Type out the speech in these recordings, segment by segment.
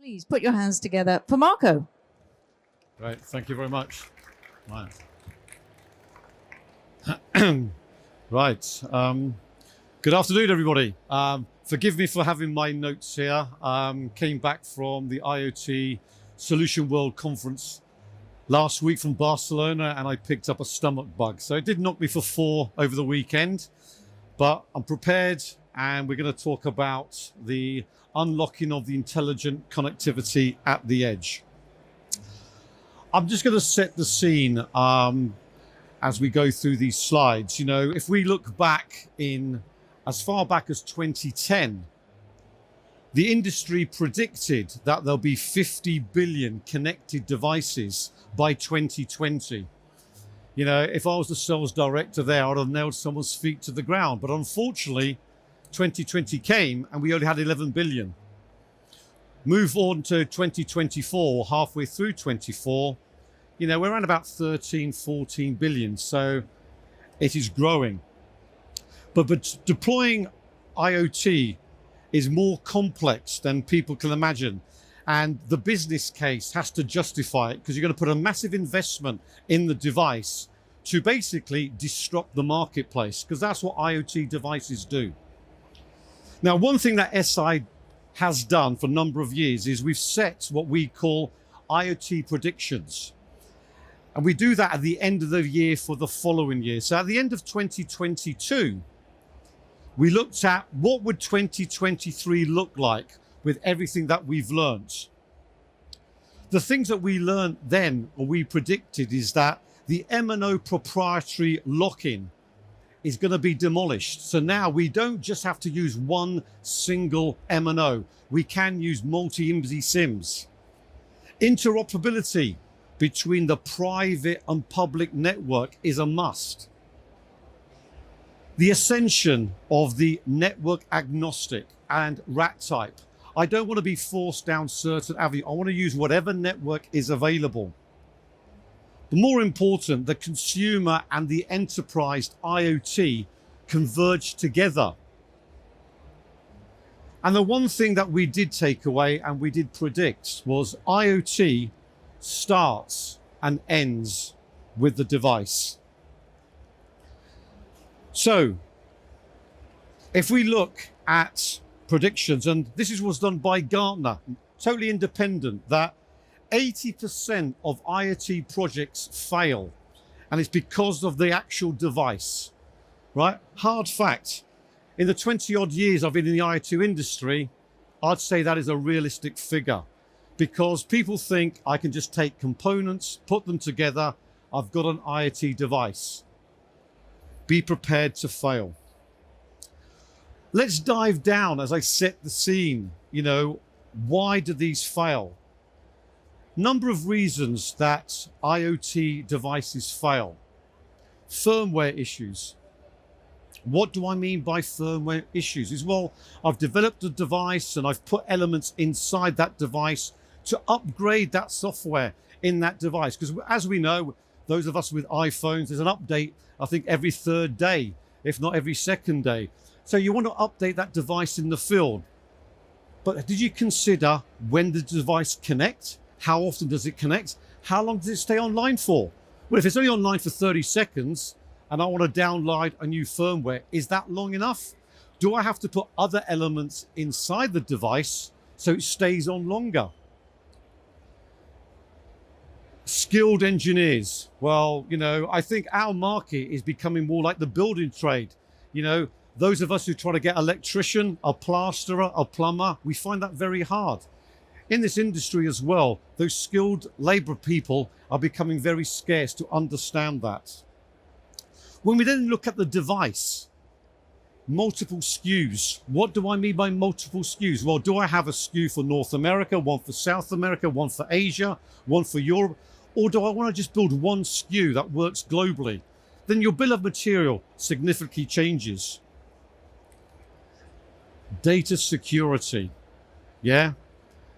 Please put your hands together for Marco. Right, thank you very much. Right, good afternoon, everybody. Forgive me for having my notes here. Came back from the IoT Solution World Conference last week from Barcelona, and I picked up a stomach bug. So it did knock me for 4 over the weekend, but I'm prepared, and we're going to talk about the unlocking of the intelligent connectivity at the edge. I'm just going to set the scene as we go through these slides. You know, if we look back in as far back as 2010, the industry predicted that there'll be 50 billion connected devices by 2020. You know, if I was the sales director there, I'd have nailed someone's feet to the ground. But unfortunately, 2020 came and we only had 11 billion. Move on to 2024, halfway through 24, you know, we're around about 13, 14 billion. So it is growing. But deploying IoT is more complex than people can imagine. And the business case has to justify it, because you're going to put a massive investment in the device to basically disrupt the marketplace, because that's what IoT devices do. Now, one thing that Eseye has done for a number of years is we've set what we call IoT predictions. And we do that at the end of the year for the following year. So at the end of 2022, we looked at what would 2023 look like with everything that we've learned. The things that we learned then, or we predicted, is that the M&O proprietary lock-in is going to be demolished. So now we don't just have to use one single M&O. We can use multi-IMSI SIMs. Interoperability between the private and public network is a must. The ascension of the network agnostic and RAT type. I don't want to be forced down certain avenues. I want to use whatever network is available. The more important, the consumer and the enterprise IoT converge together. And the one thing that we did take away and we did predict was IoT starts and ends with the device. So if we look at predictions, and this was done by Gartner, totally independent, that 80% of IoT projects fail, and it's because of the actual device, right? Hard fact. In the 20 odd years I've been in the IoT industry, I'd say that is a realistic figure, because people think I can just take components, put them together, I've got an IoT device. Be prepared to fail. Let's dive down as I set the scene. You know, why do these fail? Number of reasons that IoT devices fail. Firmware issues. What do I mean by firmware issues? Is, well, I've developed a device and I've put elements inside that device to upgrade that software in that device. Because as we know, those of us with iPhones, there's an update, I think, every 3rd day, if not every 2nd day. So you want to update that device in the field. But did you consider when the device connects? How often does it connect? How long does it stay online for? Well, if it's only online for 30 seconds and I want to download a new firmware, is that long enough? Do I have to put other elements inside the device so it stays on longer? Skilled engineers. Well, you know, I think our market is becoming more like the building trade. You know, those of us who try to get an electrician, a plasterer, a plumber, we find that very hard. In this industry as well, those skilled labor people are becoming very scarce to understand that. When we then look at the device, multiple SKUs. What do I mean by multiple SKUs? Well, do I have a SKU for North America, one for South America, one for Asia, one for Europe? Or do I want to just build one SKU that works globally? Then your bill of material significantly changes. Data security. Yeah,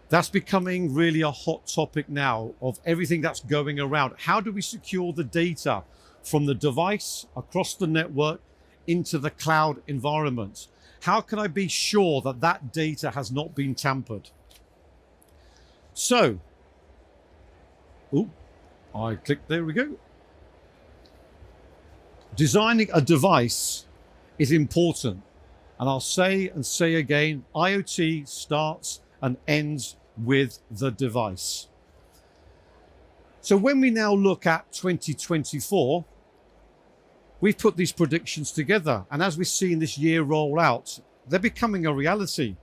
that's becoming really a hot topic now of everything that's going around. How do we secure the data from the device across the network into the cloud environment? How can I be sure that that data has not been tampered? So, I clicked, there we go. Designing a device is important. And I'll say and say again, IoT starts and ends with the device. So when we now look at 2024, we've put these predictions together. And as we've seen this year roll out, they're becoming a reality.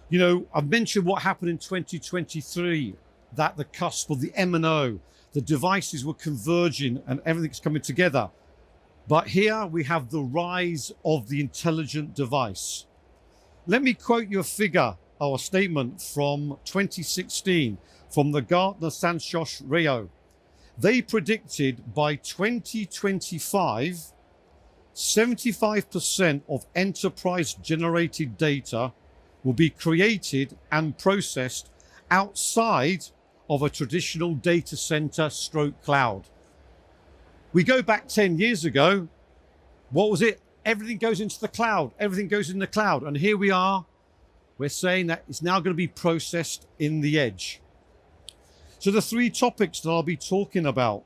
You know, I've mentioned what happened in 2023, that the cusp of the M&O, the devices were converging and everything's coming together. But here we have the rise of the intelligent device. Let me quote you a figure or a statement from 2016 from the Gartner Santos Rio. They predicted by 2025, 75% of enterprise generated data will be created and processed outside of a traditional data center / cloud. We go back 10 years ago, what was it? Everything goes into the cloud. Everything goes in the cloud. And here we are, we're saying that it's now going to be processed in the edge. So the three topics that I'll be talking about,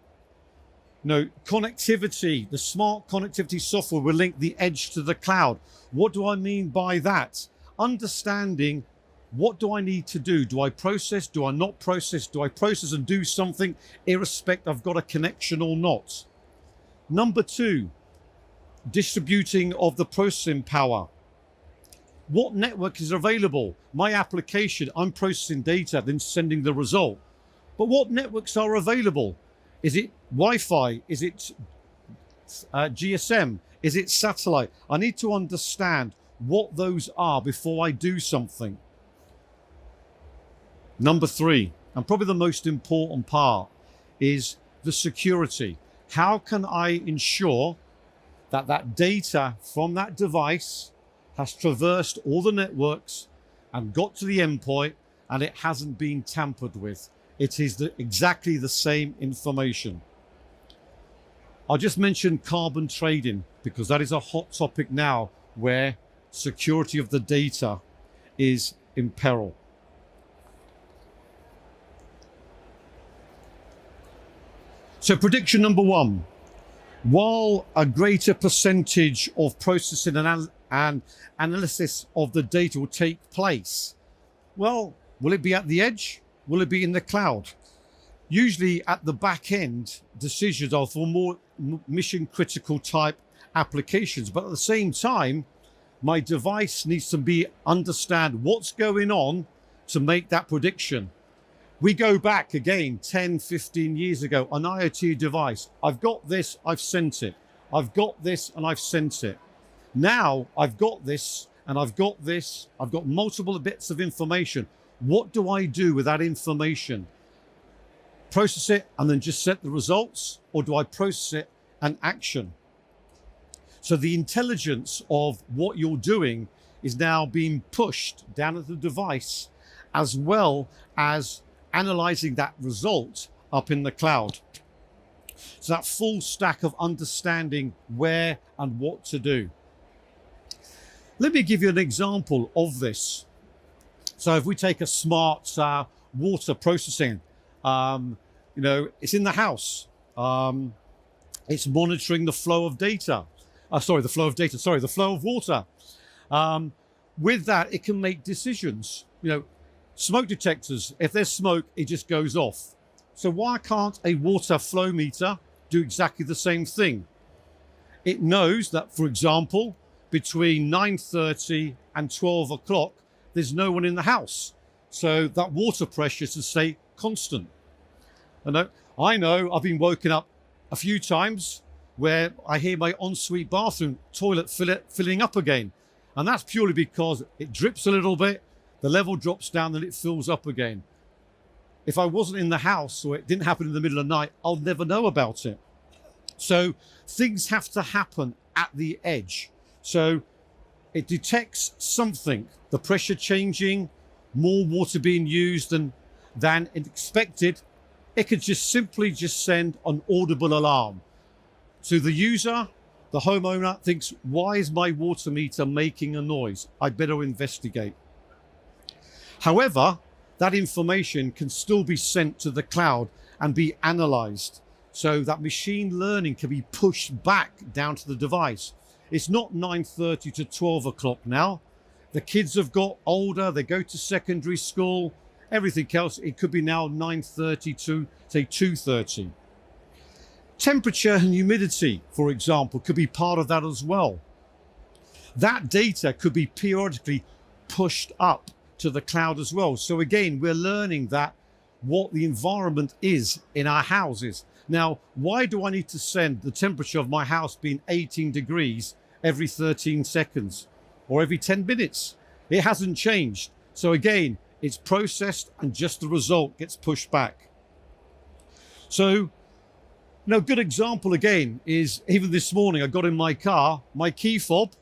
you know, connectivity, the smart connectivity software will link the edge to the cloud. What do I mean by that? Understanding, what do I need to do? Do I process? Do I not process? Do I process and do something irrespective I've got a connection or not? Number two, distributing of the processing power. What network is available? My application, I'm processing data, then sending the result. But what networks are available? Is it Wi-Fi? Is it GSM? Is it satellite? I need to understand what those are before I do something. Number three, and probably the most important part, is the security. How can I ensure that that data from that device has traversed all the networks and got to the endpoint and it hasn't been tampered with? It is exactly the same information. I'll just mention carbon trading because that is a hot topic now where security of the data is in peril. So prediction number one, while a greater percentage of processing and analysis of the data will take place, well, will it be at the edge? Will it be in the cloud? Usually at the back end, decisions are for more mission critical type applications. But at the same time, my device needs to understand what's going on to make that prediction. We go back again 10, 15 years ago, an IoT device. I've got this, I've sent it. I've got this and I've sent it. Now I've got this and I've got this. I've got multiple bits of information. What do I do with that information? Process it and then just set the results, or do I process it and action? So the intelligence of what you're doing is now being pushed down at the device, as well as analyzing that result up in the cloud. So that full stack of understanding where and what to do. Let me give you an example of this. So if we take a smart water processing, it's in the house. It's monitoring the flow of data. The flow of water. With that, it can make decisions. Smoke detectors, if there's smoke, it just goes off. So why can't a water flow meter do exactly the same thing? It knows that, for example, between 9:30 and 12 o'clock, there's no one in the house. So that water pressure should stay constant. I know I've been woken up a few times where I hear my ensuite bathroom toilet filling up again. And that's purely because it drips a little bit, the level drops down, and it fills up again. If I wasn't in the house or it didn't happen in the middle of the night, I'll never know about it. So things have to happen at the edge. So it detects something, the pressure changing, more water being used than expected. It could just simply send an audible alarm. So the user, the homeowner, thinks, why is my water meter making a noise? I better investigate. However, that information can still be sent to the cloud and be analyzed. So that machine learning can be pushed back down to the device. It's not 9:30 to 12 o'clock now. The kids have got older, they go to secondary school, everything else. It could be now 9:30 to say 2:30. Temperature and humidity, for example, could be part of that as well. That data could be periodically pushed up to the cloud as well. So again, we're learning that what the environment is in our houses. Now, why do I need to send the temperature of my house being 18 degrees every 13 seconds or every 10 minutes? It hasn't changed. So again, it's processed and just the result gets pushed back. So, a good example again is even this morning, I got in my car, my key fob,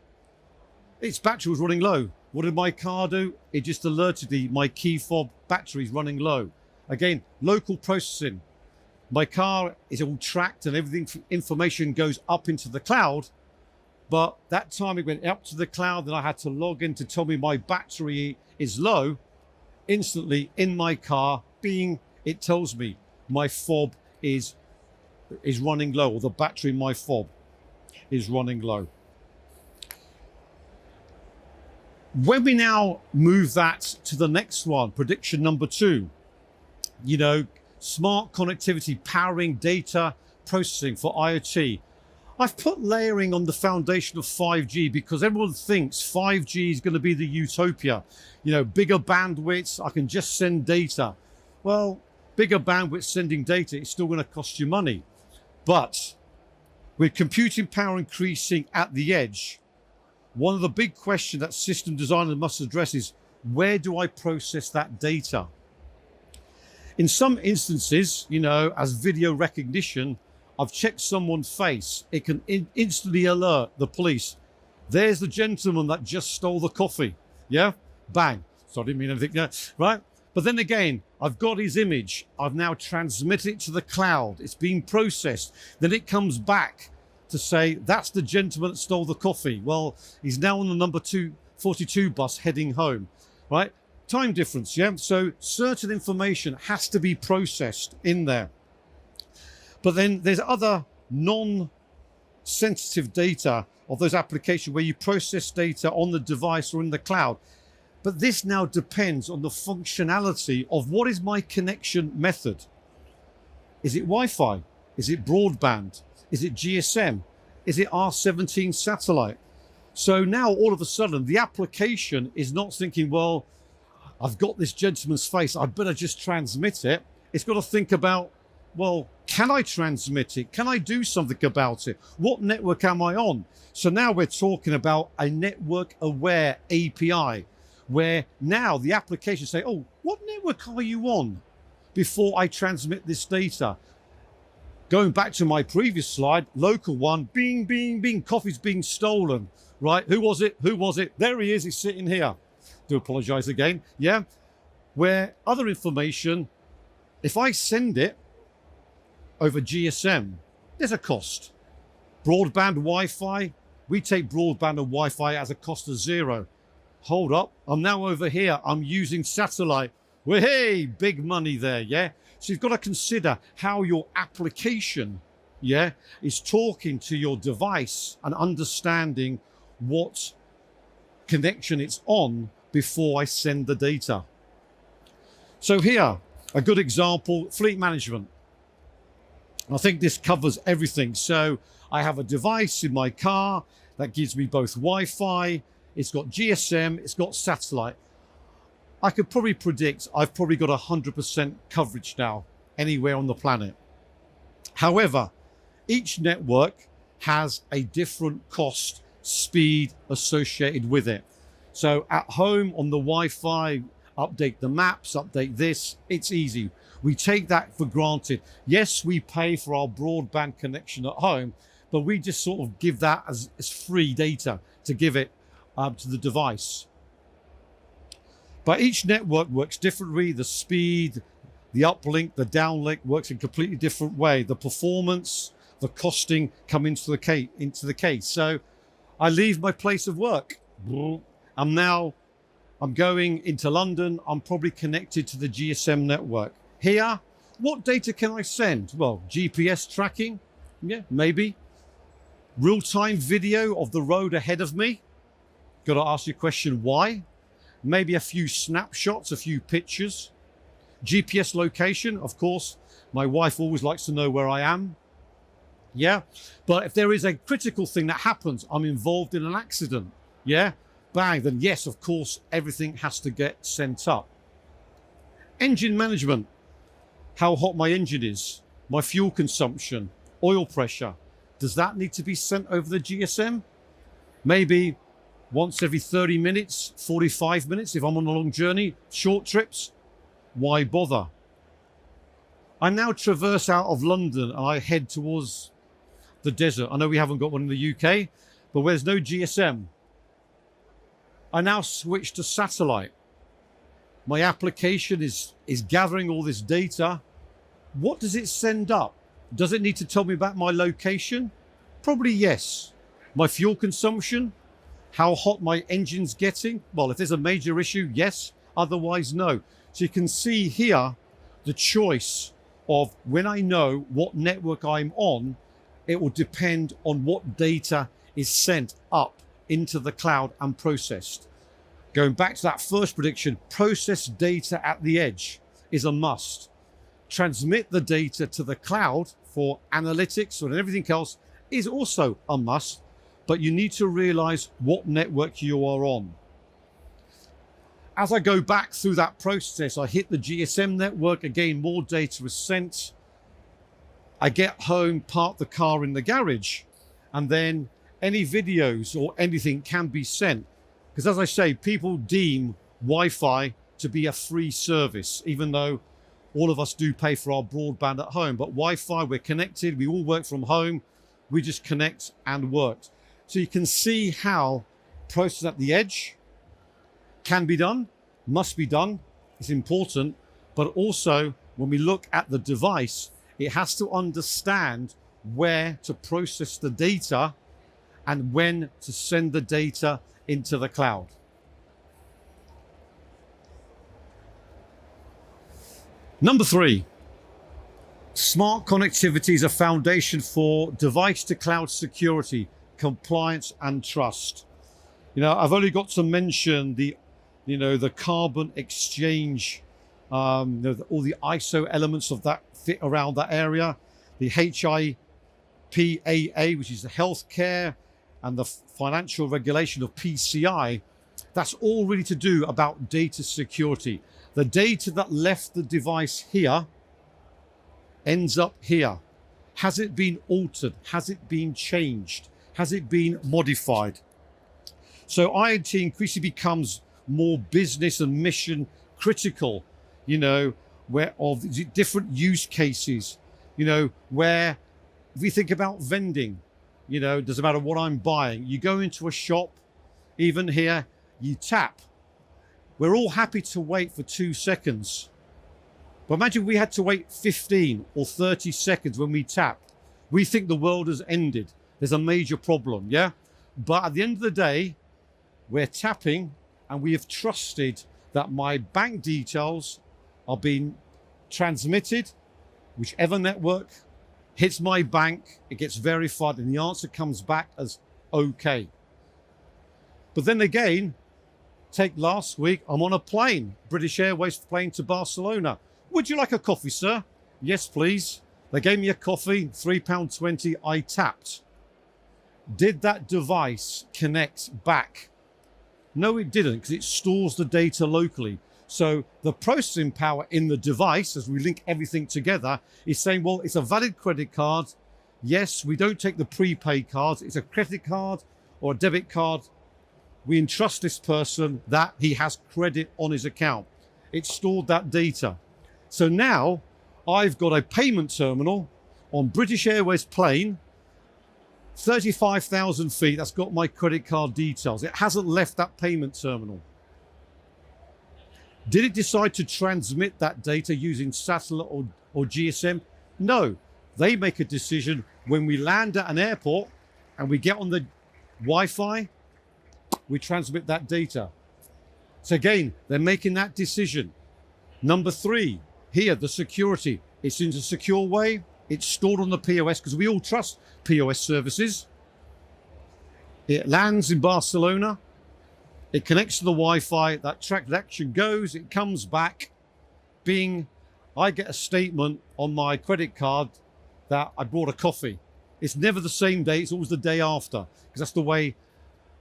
its battery was running low. What did my car do? It just alerted me my key fob battery is running low. Again, local processing. My car is all tracked and everything, information goes up into the cloud. But that time it went up to the cloud and I had to log in to tell me my battery is low. Instantly in my car, it tells me my fob is running low, or the battery in my fob is running low. When we now move that to the next one, prediction number 2, smart connectivity powering data processing for IoT. I've put layering on the foundation of 5G because everyone thinks 5G is going to be the utopia. Bigger bandwidths, I can just send data. Well, bigger bandwidth sending data is still going to cost you money. But with computing power increasing at the edge, one of the big questions that system designers must address is, where do I process that data? In some instances, as video recognition, I've checked someone's face. It can instantly alert the police. There's the gentleman that just stole the coffee. Yeah? Bang. So I didn't mean anything. Yeah, right? But then again, I've got his image. I've now transmitted it to the cloud. It's being processed. Then it comes back to say, that's the gentleman that stole the coffee. Well, he's now on the number 242 bus heading home, right? Time difference, yeah? So certain information has to be processed in there. But then there's other non-sensitive data of those applications where you process data on the device or in the cloud. But this now depends on the functionality of what is my connection method. Is it Wi-Fi? Is it broadband? Is it GSM? Is it R17 satellite? So now all of a sudden the application is not thinking, well, I've got this gentleman's face, I better just transmit it. It's got to think about, well, can I transmit it? Can I do something about it? What network am I on? So now we're talking about a network aware API, where now the application say, oh, what network are you on before I transmit this data? Going back to my previous slide, local one, bing, bing, bing, coffee's being stolen, right? Who was it? Who was it? There he is, he's sitting here. Do apologize again, yeah? Where other information, if I send it over GSM, there's a cost. Broadband Wi-Fi, we take broadband and Wi-Fi as a cost of 0. Hold up, I'm now over here, I'm using satellite. Well, hey, big money there, yeah? So you've got to consider how your application, yeah, is talking to your device and understanding what connection it's on before I send the data. So here, a good example, fleet management. I think this covers everything. So I have a device in my car that gives me both Wi-Fi, it's got GSM, it's got satellite. I could probably predict I've probably got 100% coverage now anywhere on the planet. However, each network has a different cost, speed associated with it. So at home on the Wi-Fi, update the maps, update this, it's easy. We take that for granted. Yes, we pay for our broadband connection at home, but we just sort of give that as free data to give it to the device. But each network works differently. The speed, the uplink, the downlink works in a completely different way. The performance, the costing come into the case. So I leave my place of work. I'm I'm going into London, I'm probably connected to the GSM network. Here, what data can I send? Well, GPS tracking, yeah, maybe. Real-time video of the road ahead of me. Got to ask you a question, why? Maybe a few snapshots, a few pictures. GPS location, of course. My wife always likes to know where I am. Yeah, but if there is a critical thing that happens, I'm involved in an accident, yeah, bang, then yes, of course, everything has to get sent up. Engine management, how hot my engine is, my fuel consumption, oil pressure. Does that need to be sent over the GSM? Maybe once every 30 minutes, 45 minutes if I'm on a long journey, short trips. Why bother? I now traverse out of London and I head towards the desert. I know we haven't got one in the UK, but where there's no GSM, I now switch to satellite. My application is gathering all this data. What does it send up? Does it need to tell me about my location? Probably yes. My fuel consumption? How hot my engine's getting? Well, if there's a major issue, yes. Otherwise, no. So you can see here the choice of when I know what network I'm on, it will depend on what data is sent up into the cloud and processed. Going back to that first prediction, process data at the edge is a must. Transmit the data to the cloud for analytics and everything else is also a must, but you need to realize what network you are on. As I go back through that process, I hit the GSM network, again, more data is sent. I get home, park the car in the garage, and then any videos or anything can be sent. Because as I say, people deem Wi-Fi to be a free service, even though all of us do pay for our broadband at home. But Wi-Fi, we're connected, we all work from home, we just connect and work. So you can see how process at the edge can be done, must be done, it's important, but also when we look at the device, it has to understand where to process the data and when to send the data into the cloud. Number 3, smart connectivity is a foundation for device to cloud security, compliance and trust. I've only got to mention the carbon exchange, all the ISO elements of that fit around that area, the HIPAA, which is the healthcare, and the financial regulation of PCI. That's all really to do about data security. The data that left the device here ends up here. Has it been altered? Has it been changed? Has it been modified? So IoT increasingly becomes more business and mission critical, where of different use cases, where if we think about vending, it doesn't matter what I'm buying. You go into a shop, even here, you tap. We're all happy to wait for 2 seconds. But imagine we had to wait 15 or 30 seconds when we tap. We think the world has ended. There's a major problem, yeah? But at the end of the day, we're tapping and we have trusted that my bank details are being transmitted, whichever network hits my bank, it gets verified and the answer comes back as okay. But then again, take last week, I'm on a plane, British Airways plane to Barcelona. Would you like a coffee, sir? Yes, please. They gave me a coffee, £3.20, I tapped. Did that device connect back? No, it didn't, because it stores the data locally. So the processing power in the device, as we link everything together, is saying, well, it's a valid credit card. Yes, we don't take the prepaid cards. It's a credit card or a debit card. We entrust this person that he has credit on his account. It stored that data. So now I've got a payment terminal on British Airways plane, 35,000 feet, that's got my credit card details. It hasn't left that payment terminal. Did it decide to transmit that data using satellite or GSM? No, they make a decision when we land at an airport and we get on the Wi-Fi, we transmit that data. So again, they're making that decision. Number 3, here, the security. It's in a secure way. It's stored on the POS because we all trust POS services. It lands in Barcelona. It connects to the Wi-Fi. That transaction goes. It comes back. Bing. I get a statement on my credit card that I bought a coffee. It's never the same day. It's always the day after because that's the way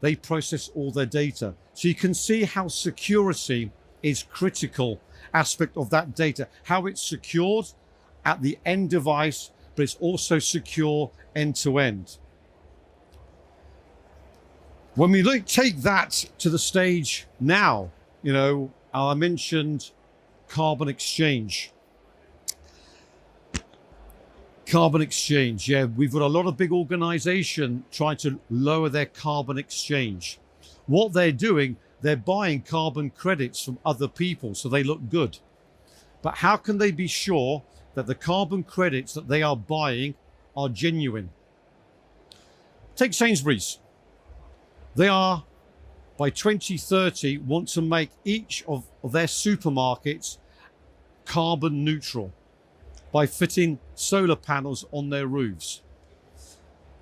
they process all their data. So you can see how security is critical aspect of that data, how it's secured at the end device, but it's also secure end to end. When we take that to the stage now, I mentioned carbon exchange. Carbon exchange, yeah, we've got a lot of big organizations trying to lower their carbon exchange. What they're doing, they're buying carbon credits from other people so they look good. But how can they be sure that the carbon credits that they are buying are genuine? Take Sainsbury's. They are, by 2030, want to make each of their supermarkets carbon neutral by fitting solar panels on their roofs. I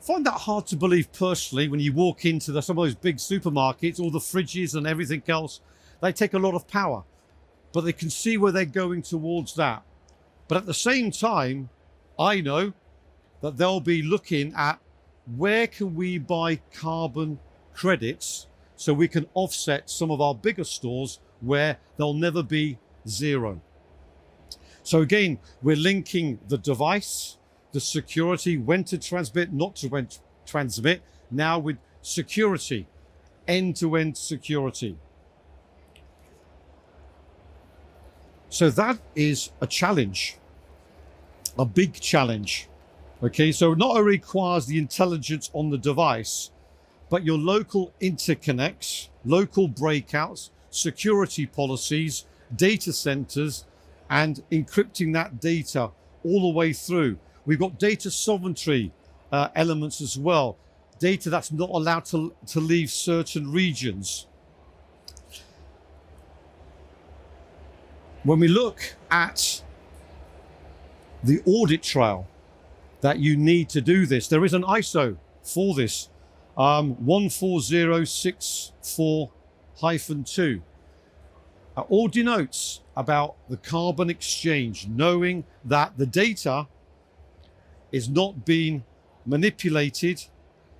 find that hard to believe personally when you walk into some of those big supermarkets, all the fridges and everything else. They take a lot of power, but they can see where they're going towards that. But at the same time, I know that they'll be looking at where can we buy carbon credits so we can offset some of our bigger stores where there'll never be zero. So again, we're linking the device, the security, when to transmit, not to transmit, now with security, end-to-end security. So that is a challenge, a big challenge. Okay, so not only requires the intelligence on the device, but your local interconnects, local breakouts, security policies, data centers, and encrypting that data all the way through. We've got data sovereignty elements as well. Data that's not allowed to leave certain regions. When we look at the audit trail that you need to do this, there is an ISO for this, 14064-2. All denotes about the carbon exchange, knowing that the data is not being manipulated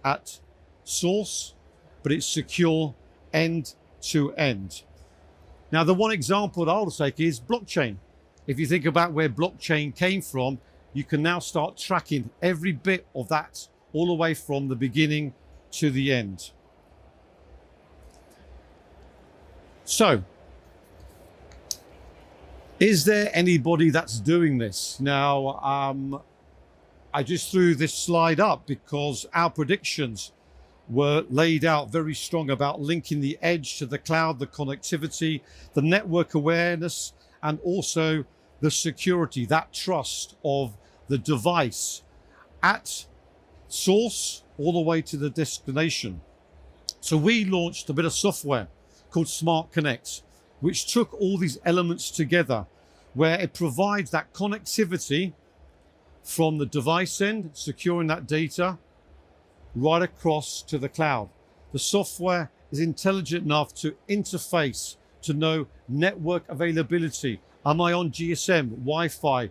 at source, but it's secure end to end. Now, the one example that I'll take is blockchain. If you think about where blockchain came from, you can now start tracking every bit of that all the way from the beginning to the end. So, is there anybody that's doing this? Now, I just threw this slide up because our predictions were laid out very strong about linking the edge to the cloud, the connectivity, the network awareness, and also the security, that trust of the device at source all the way to the destination. So we launched a bit of software called Smart Connect, which took all these elements together, where it provides that connectivity from the device end, securing that data, right across to the cloud. The software is intelligent enough to interface, to know network availability. Am I on GSM, Wi-Fi,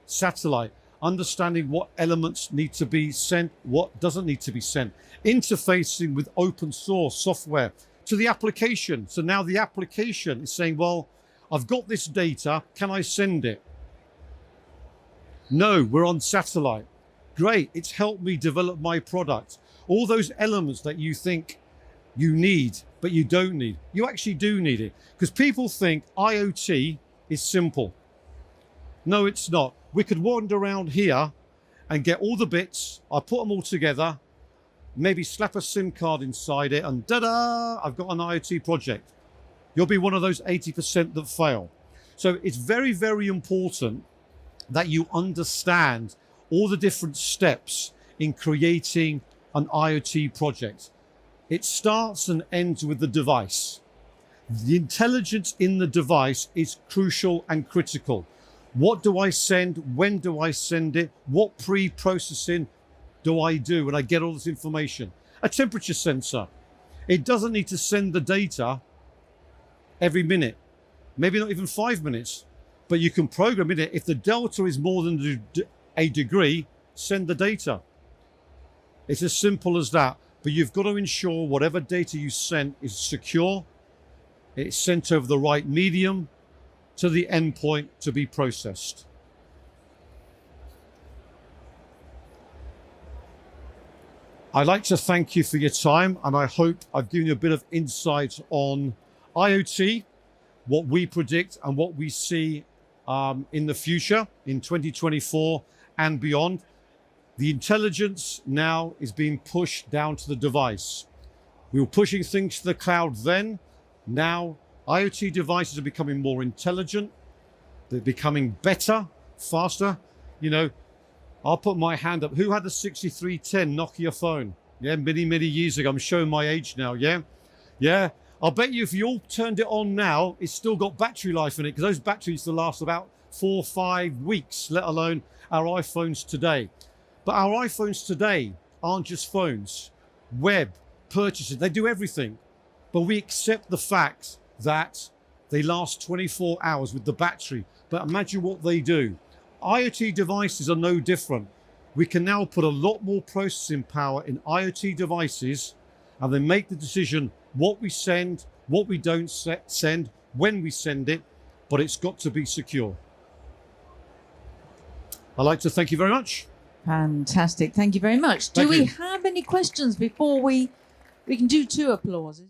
satellite? Understanding what elements need to be sent, what doesn't need to be sent. Interfacing with open source software to the application. So now the application is saying, well, I've got this data, can I send it? No, we're on satellite. Great, it's helped me develop my product. All those elements that you think you need, but you don't need, you actually do need it. Because people think IoT is simple. No, it's not. We could wander around here and get all the bits, I put them all together, maybe slap a SIM card inside it, and da-da, I've got an IoT project. You'll be one of those 80% that fail. So it's very, very important that you understand all the different steps in creating an IoT project. It starts and ends with the device. The intelligence in the device is crucial and critical. What do I send? When do I send it? What pre-processing do I do when I get all this information? A temperature sensor. It doesn't need to send the data every minute, maybe not even 5 minutes, but you can program in it. If the delta is more than a degree, send the data. It's as simple as that. But you've got to ensure whatever data you send is secure. It's sent over the right medium to the endpoint to be processed. I'd like to thank you for your time, and I hope I've given you a bit of insight on IoT, what we predict and what we see in the future, in 2024 and beyond. The intelligence now is being pushed down to the device. We were pushing things to the cloud then. Now, IoT devices are becoming more intelligent. They're becoming better, faster. You know, I'll put my hand up. Who had the 6310 Nokia phone? Yeah, many, many years ago. I'm showing my age now, yeah? Yeah. I'll bet you if you all turned it on now, it's still got battery life in it, because those batteries used to last about 4 or 5 weeks, let alone our iPhones today. But our iPhones today aren't just phones. Web, purchases, they do everything. But we accept the fact that they last 24 hours with the battery. But imagine what they do. IoT devices are no different. We can now put a lot more processing power in IoT devices, and then make the decision what we send, what we don't send, when we send it, but it's got to be secure. I'd like to thank you very much. Fantastic. Thank you very much. Do Thank we you. have any questions before we can do 2 applauses?